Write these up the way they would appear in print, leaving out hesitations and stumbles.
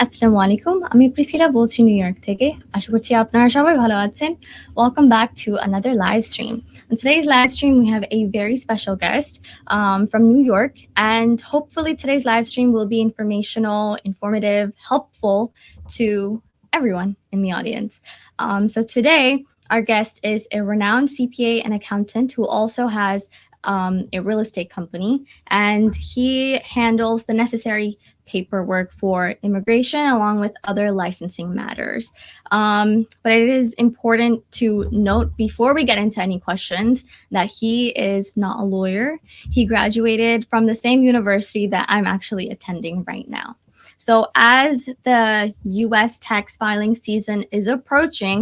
আসসালামু আলাইকুম, আমি প্রিসিলা বলছি নিউ ইয়র্ক থেকে। আশা করছি আপনারা সবাই ভালো আছেন। Welcome back to another live stream. In today's live stream, we have a very special guest from New York, and hopefully today's live stream will be informational, informative, helpful to everyone in the audience. So today, our guest is a renowned CPA and accountant who also has a real estate company, and he handles the necessary paperwork for immigration along with other licensing matters. But it is important to note before we get into any questions that he is not a lawyer. He graduated from the same university that I'm actually attending right now. So as the US tax filing season is approaching,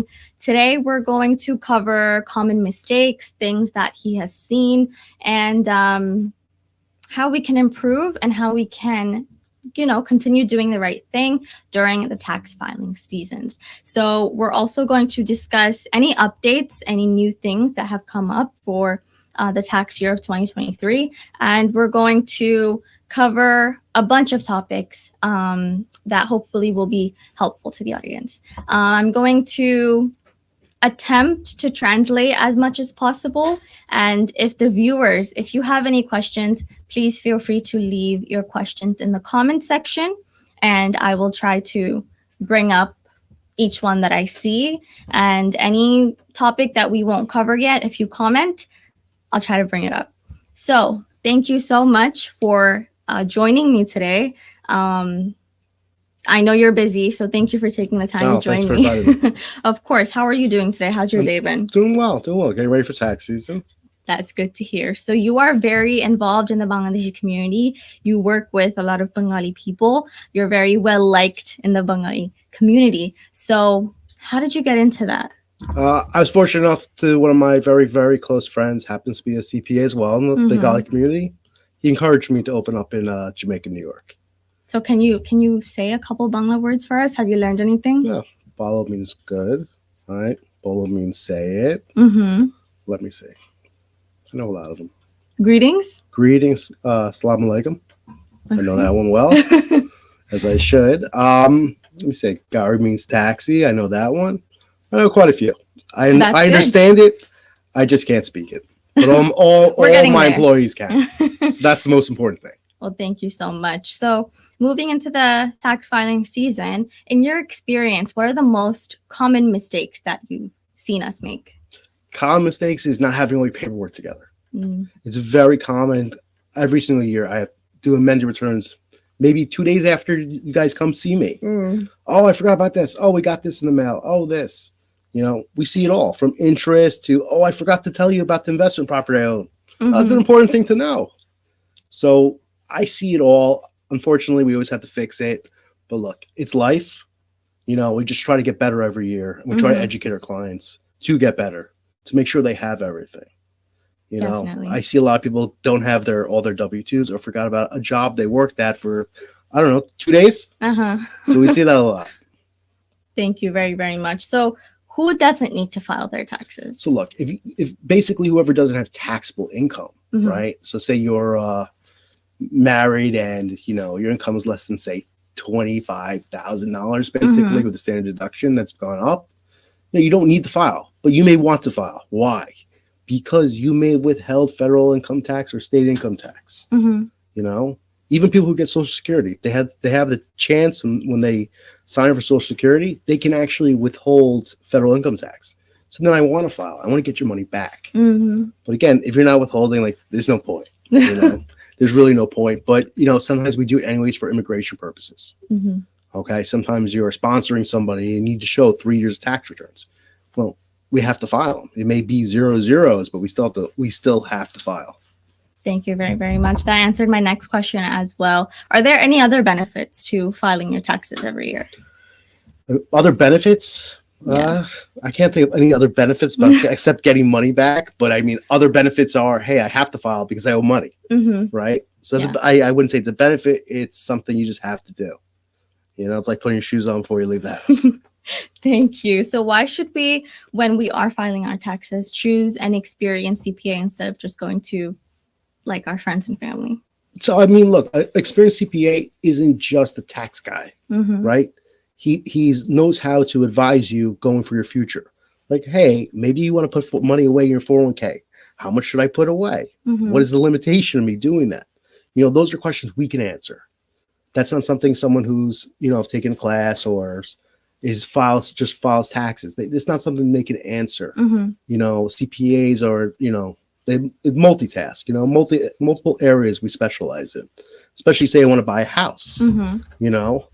today we're going to cover common mistakes, things that he has seen, and how we can improve and how we can continue doing the right thing during the tax filing seasons. So we're also going to discuss any updates, any new things that have come up for the tax year of 2023. And we're going to cover a bunch of topics that hopefully will be helpful to the audience. I'm going to attempt to translate as much as possible. And if the viewers, if you have any questions, please feel free to leave your questions in the comment section, and I will try to bring up each one that I see. And any topic that we won't cover yet, if you comment, I'll try to bring it up. So thank you so much for joining me today. I know you're busy, so thank you for taking the time to join me. Of course. How are you doing today? How's your day been? Doing well. Getting ready for tax season. That's good to hear. So you are very involved in the Bangladeshi community. You work with a lot of Bengali people. You're very well liked in the Bengali community. So how did you get into that? I was fortunate enough to one of my very, very close friends happens to be a CPA as well in the Bengali community. He encouraged me to open up in Jamaica, New York. So can you say a couple Bangla words for us? Have you learned anything? Yeah. Balo means good. All right. Bolo means say it. Let me see. I know a lot of them. Greetings. Assalamu alaikum. I know that one well, as I should. Let me say, Gari means taxi. I know that one. I know quite a few. I understand it. I just can't speak it. But all my employees can. So that's the most important thing. Well, thank you so much. So moving into the tax filing season, in your experience, what are the most common mistakes that you've seen us make? Common mistakes is not having all your paperwork together. It's very common. Every single year I do amended returns maybe 2 days after you guys come see me. Oh, I forgot about this. Oh, we got this in the mail. Oh, this. We see it all from interest to, oh, I forgot to tell you about the investment property I own. That's an important thing to know. So I see it all. Unfortunately, we always have to fix it. But look, it's life. We just try to get better every year. And we try to educate our clients to get better, to make sure they have everything. Definitely. I see a lot of people don't have all their W-2s or forgot about a job they worked at for, I don't know, 2 days. So we see that a lot. Thank you very, very much. So who doesn't need to file their taxes? So look, if basically whoever doesn't have taxable income, right? So say you're married and your income is less than say $25,000 basically with the standard deduction that's gone up. You don't need to file, but you may want to file. Why? Because you may have withheld federal income tax or state income tax. Even people who get Social Security, they have the chance, and when they sign up for Social Security, they can actually withhold federal income tax. So then I want to file. I want to get your money back. But again, if you're not withholding, there's no point. There's really no point. But sometimes we do it anyways for immigration purposes. Okay, sometimes you're sponsoring somebody and you need to show 3 years of tax returns. Well, we have to file them. It may be 0 zeros, but we still have to file. Thank you very, very much. That answered my next question as well. Are there any other benefits to filing your taxes every year? Other benefits? I can't think of any other benefits except getting money back. But I mean, other benefits are, hey, I have to file because I owe money, right? So I wouldn't say it's a benefit. It's something you just have to do. It's like putting your shoes on before you leave the house. Thank you. So why should we, when we are filing our taxes, choose an experienced CPA instead of just going to our friends and family? So I mean, look, an experienced CPA isn't just a tax guy, right? He knows how to advise you going for your future. Like, hey, maybe you want to put money away in your 401k. How much should I put away? What is the limitation of me doing that? You know, those are questions we can answer. That's not something someone who's, you know, taken a class or just files taxes. It's not something they can answer. You know, CPAs are, you know, they multitask, you know, multiple areas we specialize in, especially say I want to buy a house, you know,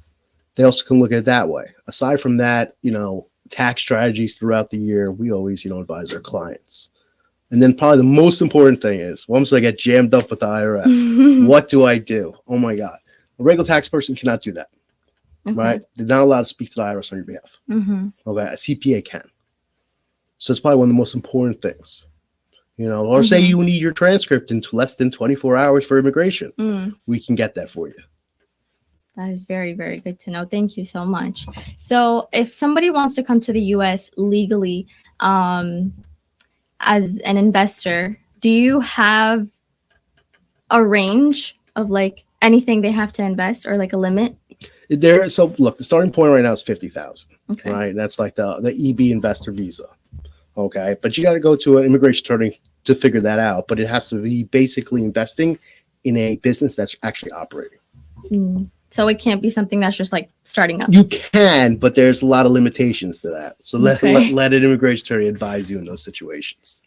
they also can look at it that way. Aside from that, you know, tax strategies throughout the year, we always, you know, advise our clients. And then probably the most important thing is once I get jammed up with the IRS, what do I do? Oh my God. A regular tax person cannot do that, right? They're not allowed to speak to the IRS on your behalf. Okay. A CPA can. So it's probably one of the most important things. You know, or say you need your transcript in less than 24 hours for immigration. We can get that for you. That is very, very good to know. Thank you so much. So if somebody wants to come to the U.S. legally as an investor, do you have a range of like anything they have to invest or like a limit? So look, the starting point right now is 50,000. Okay. Right. That's like the EB investor visa. Okay. But you got to go to an immigration attorney to figure that out. But it has to be basically investing in a business that's actually operating. So it can't be something that's just like starting up. You can, but there's a lot of limitations to that. So let an immigration attorney advise you in those situations.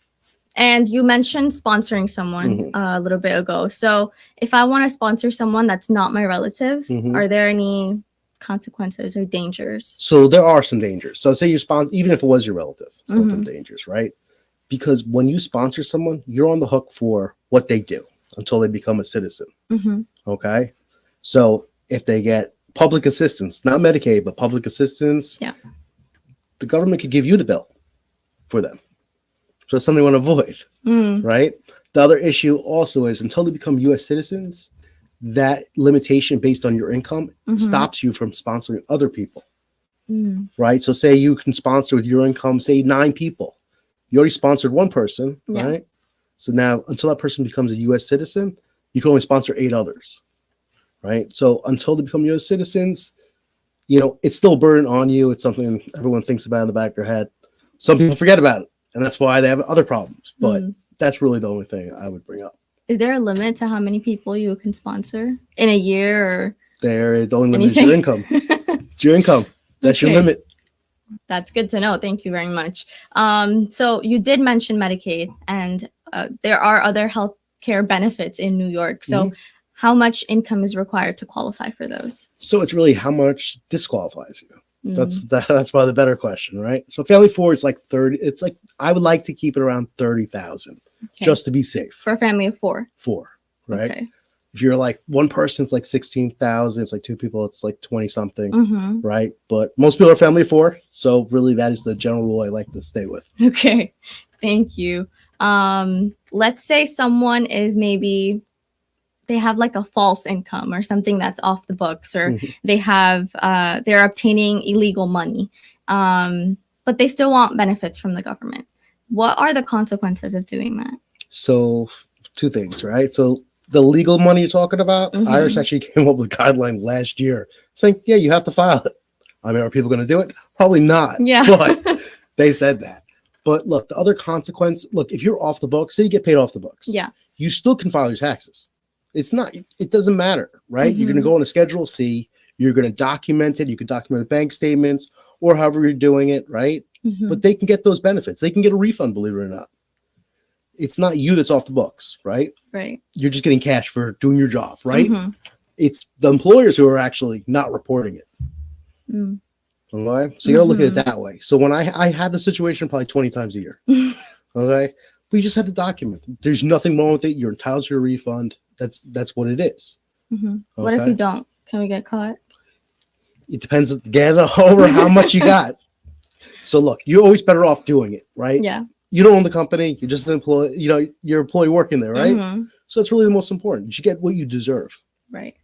And you mentioned sponsoring someone a little bit ago. So if I want to sponsor someone that's not my relative, are there any consequences or dangers? So there are some dangers. So say you sponsor, even if it was your relative, still some dangers, right? Because when you sponsor someone, you're on the hook for what they do until they become a citizen. Okay. So if they get public assistance, not Medicaid, but public assistance, the government could give you the bill for them. So it's something we want to avoid, right? The other issue also is until they become U.S. citizens, that limitation based on your income stops you from sponsoring other people, right? So say you can sponsor with your income, say 9 people. You already sponsored one person, right? So now until that person becomes a U.S. citizen, you can only sponsor 8 others, right? So until they become U.S. citizens, you know, it's still a burden on you. It's something everyone thinks about in the back of their head. Some people forget about it, and that's why they have other problems. But that's really the only thing I would bring up. Is there a limit to how many people you can sponsor in a year or the only limit is your income. It's your income. That's your limit. That's good to know. Thank you very much. So you did mention Medicaid, and there are other health care benefits in New York. So how much income is required to qualify for those? So it's really how much disqualifies you. That's probably the better question, right? So family 4 is like 30. It's like I would like to keep it around 30,000 just to be safe. For a family of 4. 4, right? Okay. If you're like one person, it's like 16,000. It's like 2 people, it's like 20 something, right? But most people are family of 4, so really that is the general rule I like to stay with. Okay, thank you. Let's say someone is maybe they have like a false income or something that's off the books, or they have they're obtaining illegal money, but they still want benefits from the government. What are the consequences of doing that? So 2 things, right? So the legal money you're talking about, IRS actually came up with a guideline last year saying, yeah, you have to file it. I mean, are people going to do it? Probably not. Yeah. But they said that. But look, the other consequence, look, if you're off the books, say you get paid off the books. Yeah. You still can file your taxes. It doesn't matter, right? You're going to go on a Schedule C. You're going to document it. You can document bank statements or however you're doing it, right? But they can get those benefits. They can get a refund, believe it or not. It's not you that's off the books, right? Right. You're just getting cash for doing your job, right? It's the employers who are actually not reporting it. Okay? So you got to look at it that way. So when I had the situation probably 20 times a year, okay? We just had to document. There's nothing wrong with it. You're entitled to your refund. That's what it is. Okay? What if we don't? Can we get caught? It depends again over how much you got. So look, you're always better off doing it, right? Yeah. You don't own the company. You're just an employee. You know, you're an employee working there, right? So that's really the most important. You should get what you deserve. Right.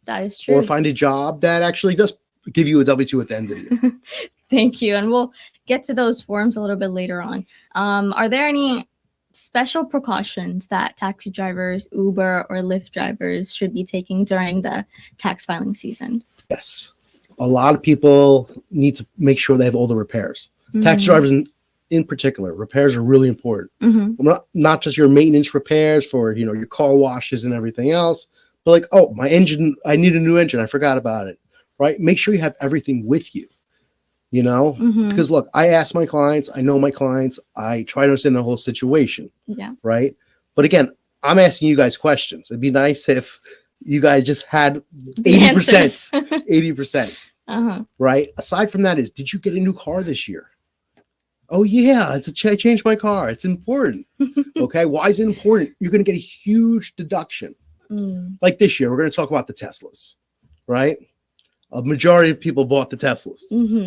That is true. Or find a job that actually does give you a W-2 at the end of the year. Thank you. And we'll get to those forms a little bit later on. Are there any special precautions that taxi drivers, Uber, or Lyft drivers should be taking during the tax filing season? Yes. A lot of people need to make sure they have all the repairs. Taxi drivers in particular, repairs are really important. Not just your maintenance repairs for, your car washes and everything else, but like, oh, my engine, I need a new engine. I forgot about it, right? Make sure you have everything with you, because look, I ask my clients, I know my clients, I try to understand the whole situation. Yeah. Right. But again, I'm asking you guys questions. It'd be nice if you guys just had 80%, 80%. Right. Aside from that did you get a new car this year? Oh yeah, I changed my car. It's important. Okay. Why is it important? You're going to get a huge deduction. Like this year, we're going to talk about the Teslas, right? A majority of people bought the Teslas,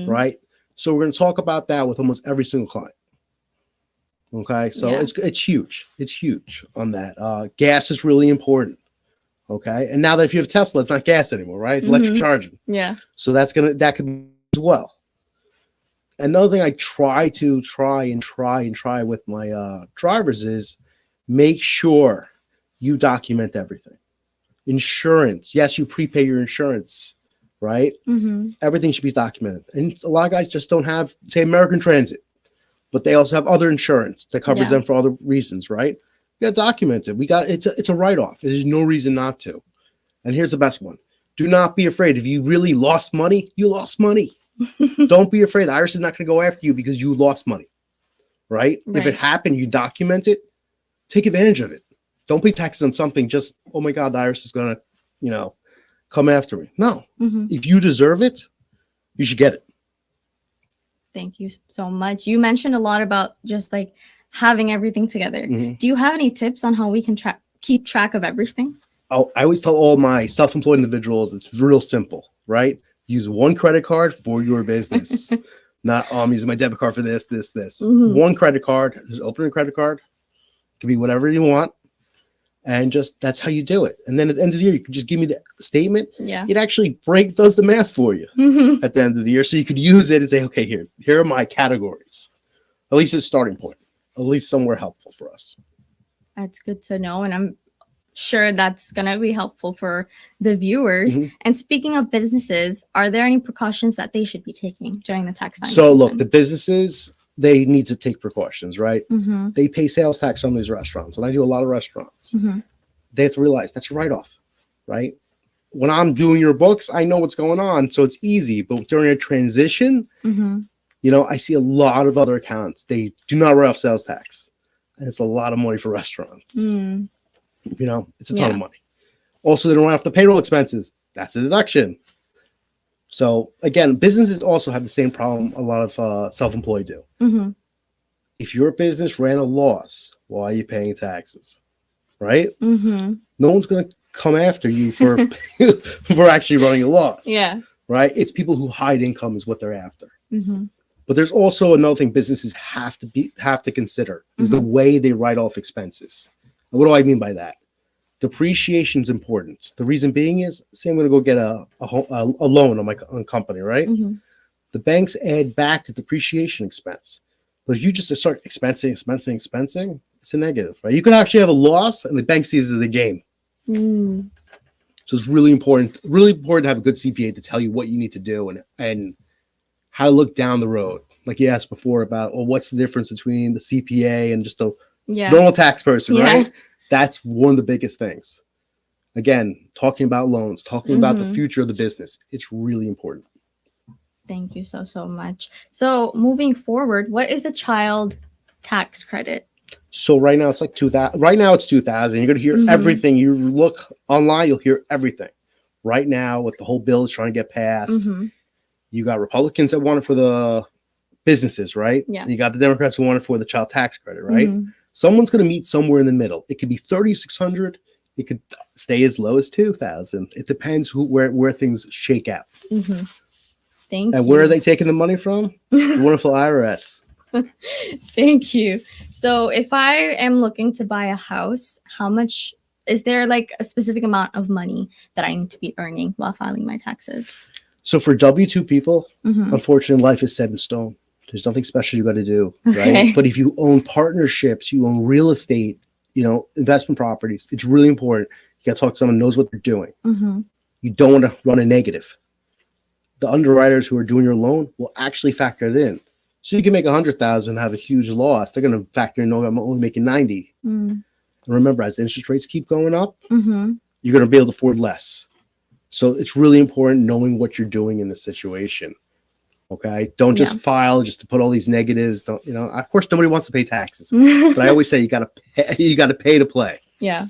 right? So we're going to talk about that with almost every single client. Okay. So it's huge. It's huge on that. Gas is really important. Okay. And now that if you have a Tesla, it's not gas anymore, right? It's electric charging. Yeah. So that could be as well. Another thing I try with my drivers is make sure you document everything. Insurance. Yes, you prepay your insurance, right? Everything should be documented. And a lot of guys just don't have, say, American Transit, but they also have other insurance that covers them for other reasons, right? You got to document it. It's a write-off. There's no reason not to. And here's the best one. Do not be afraid. If you really lost money, you lost money. Don't be afraid. The IRS is not going to go after you because you lost money, right? If it happened, you document it, take advantage of it. Don't pay taxes on something just, oh my God, the IRS is going to, come after me. No. If you deserve it, you should get it. Thank you so much. You mentioned a lot about just like having everything together. Do you have any tips on how we can keep track of everything? Oh, I always tell all my self-employed individuals, it's real simple, right? Use one credit card for your business. Not using my debit card for this. One credit card. Just open a credit card. It can be whatever you want. And just that's how you do it. And then at the end of the year, you can just give me the statement. Yeah. It actually does the math for you at the end of the year. So you could use it and say, okay, here are my categories. At least it's a starting point. At least somewhere helpful for us. That's good to know. And I'm sure that's going to be helpful for the viewers. And speaking of businesses, are there any precautions that they should be taking during the tax filing season? Look, the businesses, they need to take precautions, right? They pay sales tax on these restaurants, and I do a lot of restaurants. They have to realize that's a write-off, right? When I'm doing your books, I know what's going on, so it's easy. But during a transition, I see a lot of other accounts. They do not write off sales tax, and it's a lot of money for restaurants. It's a ton of money. Also, they don't write off the payroll expenses. That's a deduction. So again, businesses also have the same problem a lot of self-employed do. If your business ran a loss, why are you paying taxes? Right? No one's going to come after you for for actually running a loss. Yeah. Right? It's people who hide income is what they're after. But there's also another thing businesses have to consider is the way they write off expenses. And what do I mean by that? Depreciation is important. The reason being is, say I'm going to go get a loan on my company, right? The banks add back to depreciation expense. But if you just start expensing, it's a negative, right? You could actually have a loss, and the bank sees it as a gain. So it's really important to have a good CPA to tell you what you need to do and how to look down the road. Like you asked before about, well, what's the difference between the CPA and just a normal tax person, right? That's one of the biggest things. Again, talking about loans, talking about the future of the business. It's really important. Thank you so much. So moving forward, what is a child tax credit? So right now it's like 2,000. Right now it's 2,000. You're going to hear everything. You look online, you'll hear everything. Right now, with the whole bill is trying to get passed, you got Republicans that want it for the businesses, right? Yeah. You got the Democrats who want it for the child tax credit, right? Someone's going to meet somewhere in the middle. It could be 3,600. It could stay as low as 2,000. It depends where things shake out. Thank you. And where are they taking the money from? The wonderful IRS. Thank you. So if I am looking to buy a house, how much is there like a specific amount of money that I need to be earning while filing my taxes? So for W-2 people, unfortunately, life is set in stone. There's nothing special you got to do, right? Okay. But if you own partnerships, you own real estate, investment properties, it's really important. You got to talk to someone who knows what they're doing. Mm-hmm. You don't want to run a negative. The underwriters who are doing your loan will actually factor it in. So you can make 100,000 and have a huge loss. They're going to factor in, no, I'm only making 90. Mm. And remember, as interest rates keep going up, Mm-hmm. you're going to be able to afford less. So it's really important knowing what you're doing in this situation. Okay. Don't just file just to put all these negatives. Don't, of course, nobody wants to pay taxes, but I always say you got to pay to play. Yeah.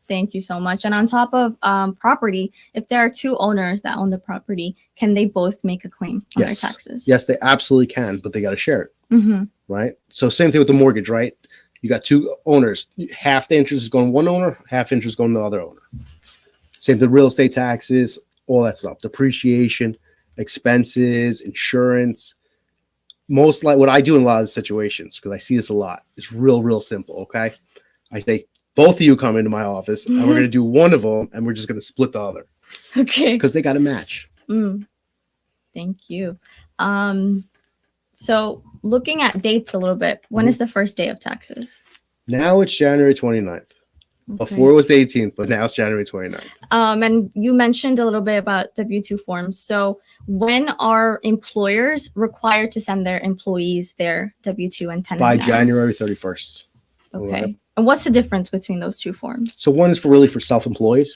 Thank you so much. And on top of property, if there are two owners that own the property, can they both make a claim on their taxes? Yes, they absolutely can, but they got to share it. Mm-hmm. Right. So same thing with the mortgage, right? You got two owners. Half the interest is going to one owner, half interest is going to the other owner. Same thing, real estate taxes, all that stuff, depreciation, expenses, insurance. Most like what I do in a lot of the situations, because I see this a lot, it's real simple. Okay. I say, both of you come into my office and we're going to do one of them and we're just going to split the other. Okay. Because they got to match. Thank you. So looking at dates a little bit, when is the first day of taxes? Now it's January 29th. Okay. Before it was the 18th, but now it's January 29th. And you mentioned a little bit about W-2 forms. So when are employers required to send their employees their W-2 and 1099s? By January 31st. Okay. Right. And what's the difference between those two forms? So one is really for self-employed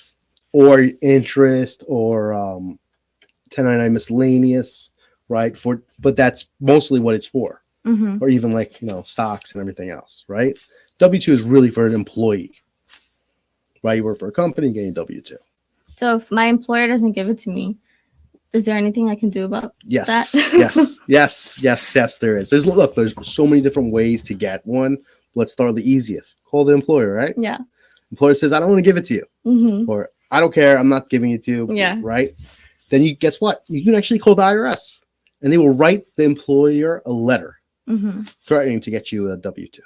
or interest or 1099 miscellaneous, right? But that's mostly what it's for. Mm-hmm. Or even like, stocks and everything else, right? W-2 is really for an employee. Right, you work for a company, getting W-2. So if my employer doesn't give it to me, is there anything I can do about that? Yes, there is. There's so many different ways to get one. Let's start with the easiest. Call the employer, right? Yeah. Employer says, I don't want to give it to you. Mm-hmm. Or I don't care, I'm not giving it to you. Yeah. Right? Then guess what? You can actually call the IRS and they will write the employer a letter threatening to get you a W-2.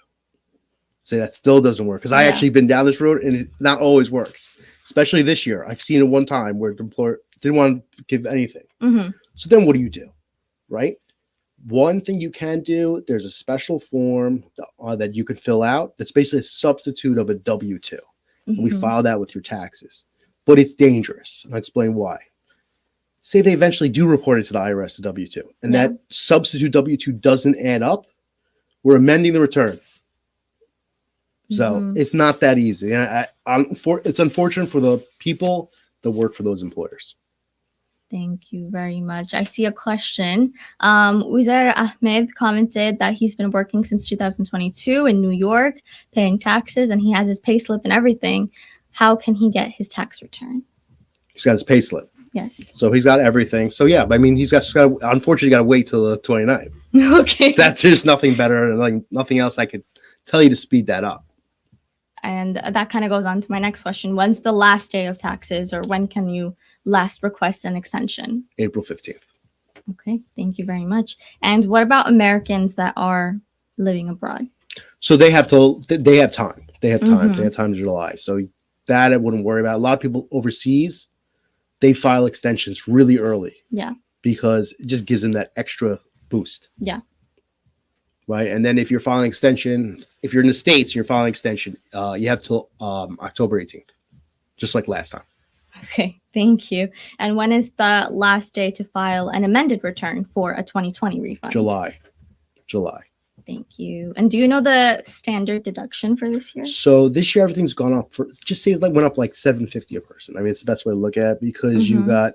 Say that still doesn't work because I actually been down this road and it not always works. Especially this year, I've seen it one time where the employer didn't want to give anything. Mm-hmm. So then, what do? Right? One thing you can do: there's a special form that you can fill out. That's basically a substitute of a W-2, and we file that with your taxes. But it's dangerous. I'll explain why. Say they eventually do report it to the IRS, the W-2, and that substitute W-2 doesn't add up. We're amending the return. So it's not that easy. And it's unfortunate for the people that work for those employers. Thank you very much. I see a question. Uzair Ahmed commented that he's been working since 2022 in New York, paying taxes, and he has his pay slip and everything. How can he get his tax return? He's got his pay slip. Yes. So he's got everything. So yeah, I mean, unfortunately, got to wait till the 29th. Okay. There's nothing better and like nothing else I could tell you to speed that up. And that kind of goes on to my next question. When's the last day of taxes, or when can you last request an extension? April 15th. Okay, thank you very much. And what about Americans that are living abroad? So they have time. They have time. They have time to July. So that I wouldn't worry about. A lot of people overseas, they file extensions really early. Yeah. Because it just gives them that extra boost. Yeah. Right. And then if you're filing extension, if you're in the States and you're filing extension, you have till October 18th, just like last time. Okay. Thank you. And when is the last day to file an amended return for a 2020 refund? July. Thank you. And do you know the standard deduction for this year? So this year, everything's gone up went up like $750 a person. I mean, it's the best way to look at it because you got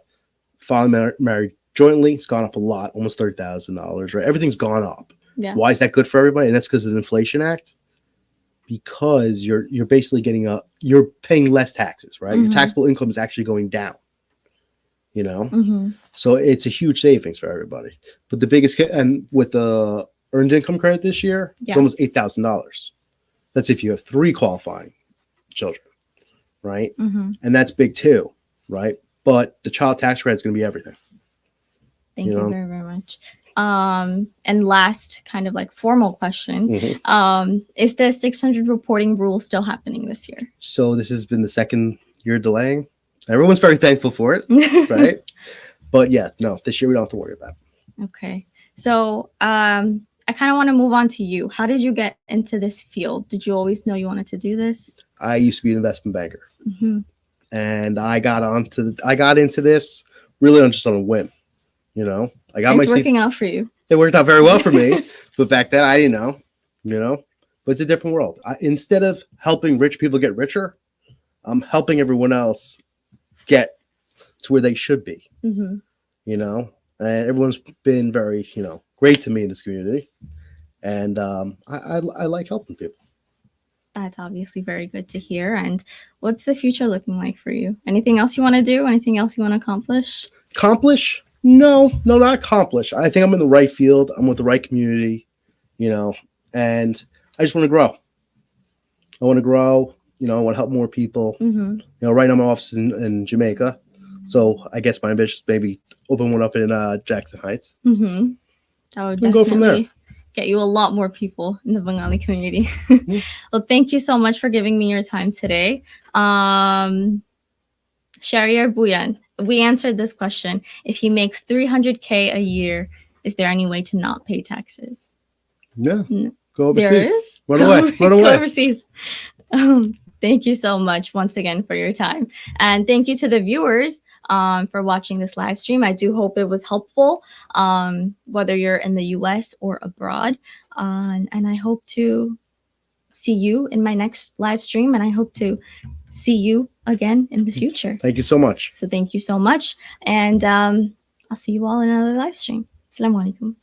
filing married jointly. It's gone up a lot, almost $30,000, right? Everything's gone up. Yeah. Why is that good for everybody? And that's because of the Inflation Act. Because you're basically you're paying less taxes, right? Your taxable income is actually going down. So it's a huge savings for everybody. But the biggest hit, and with the earned income credit this year, it's almost $8,000. That's if you have 3 qualifying children, right? And that's big too, right? But the child tax credit is going to be everything. Thank you very, very much. And last kind of like formal question, is the 600 reporting rule still happening this year? So this has been the second year delaying. Everyone's very thankful for it, right? But yeah, no, this year we don't have to worry about it. Okay. So I kind of want to move on to you. How did you get into this field? Did you always know you wanted to do this? I used to be an investment banker, Mm-hmm. and I got into this really just on a whim. You know, I got It's working out for you. It worked out very well for me, but back then I didn't know. You know, but it's a different world. Instead of helping rich people get richer, I'm helping everyone else get to where they should be. Mm-hmm. You know, and everyone's been very, great to me in this community, and I like helping people. That's obviously very good to hear. And what's the future looking like for you? Anything else you want to do? Anything else you want to accomplish? Accomplish? No, not accomplish. I think I'm in the right field. I'm with the right community, and I just want to grow. I want to grow. I want to help more people. Mm-hmm. Right now my office is in Jamaica, so I guess my ambition is maybe open one up in Jackson Heights. Mm-hmm. That would definitely go from there. Get you a lot more people in the Bengali community. Mm-hmm. Well, thank you so much for giving me your time today. Shahriar Buyan, we answered this question. If he makes 300K a year, is there any way to not pay taxes? Yeah. Go overseas. There is? Run away. Go overseas. Thank you so much once again for your time. And thank you to the viewers for watching this live stream. I do hope it was helpful, whether you're in the US or abroad. And I hope to see you in my next live stream. And I hope to see you again in the future. Thank you so much. So thank you so much. And I'll see you all in another live stream. Assalamu alaikum.